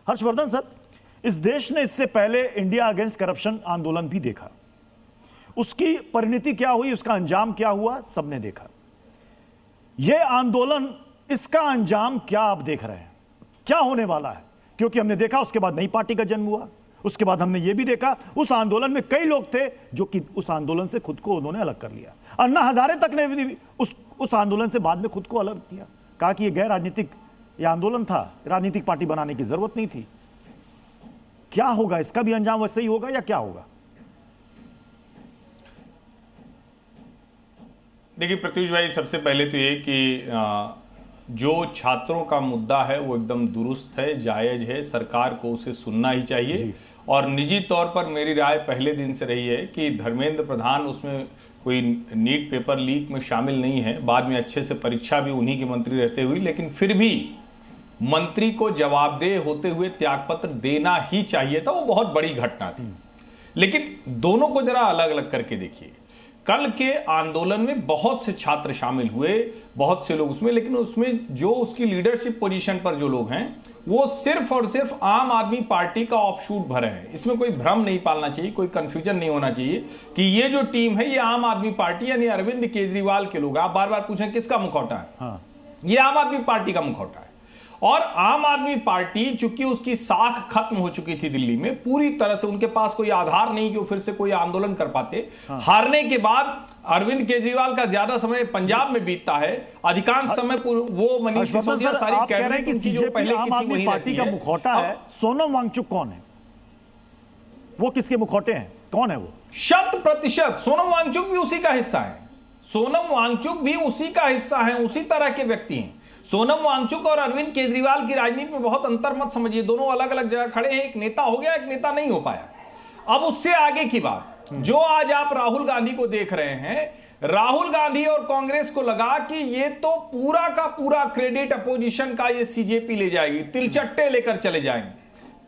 Harshvardhan sir, इस देश ने इससे पहले इंडिया अगेंस्ट करप्शन आंदोलन भी देखा। उसकी परिणति क्या हुई, उसका अंजाम क्या हुआ, सबने देखा। यह आंदोलन, इसका अंजाम क्या आप देख रहे हैं, क्या होने वाला है? क्योंकि हमने देखा उसके बाद नई पार्टी का जन्म हुआ, उसके बाद हमने यह भी देखा उस आंदोलन में कई लोग थे जो कि उस आंदोलन से खुद को उन्होंने अलग कर लिया। अन्ना हजारे तक ने भी उस आंदोलन से बाद में खुद को अलग किया, कहा कि यह गैर राजनीतिक यह आंदोलन था, राजनीतिक पार्टी बनाने की जरूरत नहीं थी। क्या होगा, इसका भी अंजाम वैसे ही होगा या क्या होगा? देखिए प्रत्युष भाई, सबसे पहले तो ये कि जो छात्रों का मुद्दा है वो एकदम दुरुस्त है, जायज है, सरकार को उसे सुनना ही चाहिए। और निजी तौर पर मेरी राय पहले दिन से रही है कि धर्मेंद्र प्रधान उसमें कोई नीट पेपर लीक में शामिल नहीं है, बाद में अच्छे से परीक्षा भी उन्हीं के मंत्री रहते हुए, लेकिन फिर भी मंत्री को जवाबदेह होते हुए त्यागपत्र देना ही चाहिए था। वो बहुत बड़ी घटना थी, लेकिन दोनों को जरा अलग अलग करके देखिए। कल के आंदोलन में बहुत से छात्र शामिल हुए, बहुत से लोग उसमें, लेकिन उसमें जो उसकी लीडरशिप पोजीशन पर जो लोग हैं वो सिर्फ और सिर्फ आम आदमी पार्टी का ऑफशूट भरे हैं। इसमें कोई भ्रम नहीं पालना चाहिए, कोई कंफ्यूजन नहीं होना चाहिए कि ये जो टीम है ये आम आदमी पार्टी यानी अरविंद केजरीवाल के लोग। आप बार बार पूछें किसका मुखौटा है? हाँ। ये आम आदमी पार्टी का मुखौटा है। और आम आदमी पार्टी चूंकि उसकी साख खत्म हो चुकी थी दिल्ली में, पूरी तरह से उनके पास कोई आधार नहीं कि वो फिर से कोई आंदोलन कर पाते। हाँ। हारने के बाद अरविंद केजरीवाल का ज्यादा समय पंजाब में बीतता है, अधिकांश समय वो मनीष सिसोदिया सारी कैबिनेट की जो पहले की थी वही पार्टी का मुखौटा है। सोनम वांगचुक कौन है? वो किसके मुखौटे हैं? कौन है वो? 100% सोनम वांगचुक भी उसी का हिस्सा है। सोनम वांगचुक भी उसी का हिस्सा है, उसी तरह के व्यक्ति हैं। सोनम वांगचुक और अरविंद केजरीवाल की राजनीति में बहुत अंतर मत समझिए, दोनों अलग अलग जगह खड़े हैं। एक नेता हो गया, एक नेता नहीं हो पाया। अब उससे आगे की बात, जो आज आप राहुल गांधी को देख रहे हैं, राहुल गांधी और कांग्रेस को लगा कि ये तो पूरा का पूरा क्रेडिट अपोजिशन का ये सीजेपी ले जाएगी, तिलचट्टे लेकर चले जाएंगे।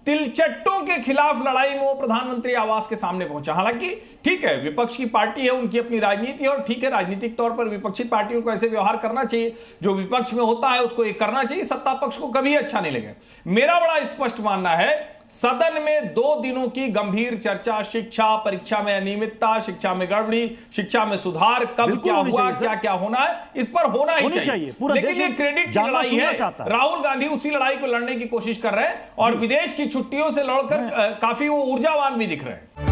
तिलचट्टों के खिलाफ लड़ाई में वो प्रधानमंत्री आवास के सामने पहुंचा। हालांकि ठीक है, विपक्ष की पार्टी है, उनकी अपनी राजनीति है, और ठीक है, राजनीतिक तौर पर विपक्षी पार्टियों को ऐसे व्यवहार करना चाहिए, जो विपक्ष में होता है उसको ये करना चाहिए। सत्ता पक्ष को कभी अच्छा नहीं लगे। मेरा बड़ा स्पष्ट मानना है, सदन में 2 दिनों की गंभीर चर्चा, शिक्षा, परीक्षा में अनियमितता, शिक्षा में गड़बड़ी, शिक्षा में सुधार, कब क्या हुआ, क्या क्या होना है, इस पर होना ही चाहिए। लेकिन ये क्रेडिट की लड़ाई है, राहुल गांधी उसी लड़ाई को लड़ने की कोशिश कर रहे हैं और विदेश की छुट्टियों से लौटकर काफी वो ऊर्जावान भी दिख रहे हैं।